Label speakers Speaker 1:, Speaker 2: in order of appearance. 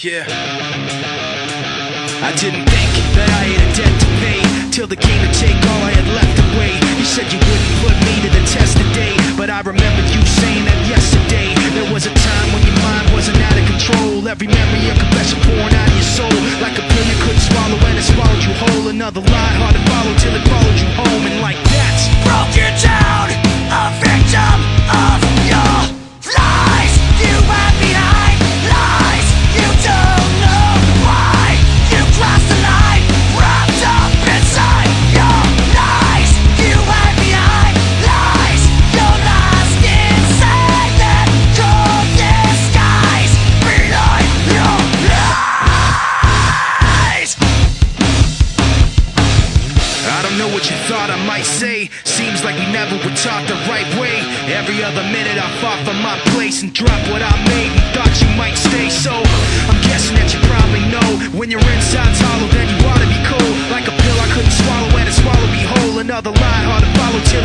Speaker 1: Yeah. I didn't think that I had a debt to pay, till the game to take all I had left away. You said you wouldn't put me to the test today, but I remember you saying that yesterday. There was a time when your mind wasn't out of control. Every memory a confession pouring out of your soul, like a pill you couldn't swallow and it swallowed you whole. Another lie hard to follow till it followed you home, and like that broke you down, a victim of your lies. You left behind lies, you don't know why. You crossed the line, wrapped up inside your lies. You left behind lies, you're lost inside that cold disguise behind your lies. I don't know what you thought I might say. Seems like we never were taught the right way. Every other minute I fought for my place and dropped what I made and thought you might stay. So I'm guessing that you probably know, when your inside's hollow then you ought to be cold, like a pill I couldn't swallow and it swallowed me whole. Another lie hard to follow till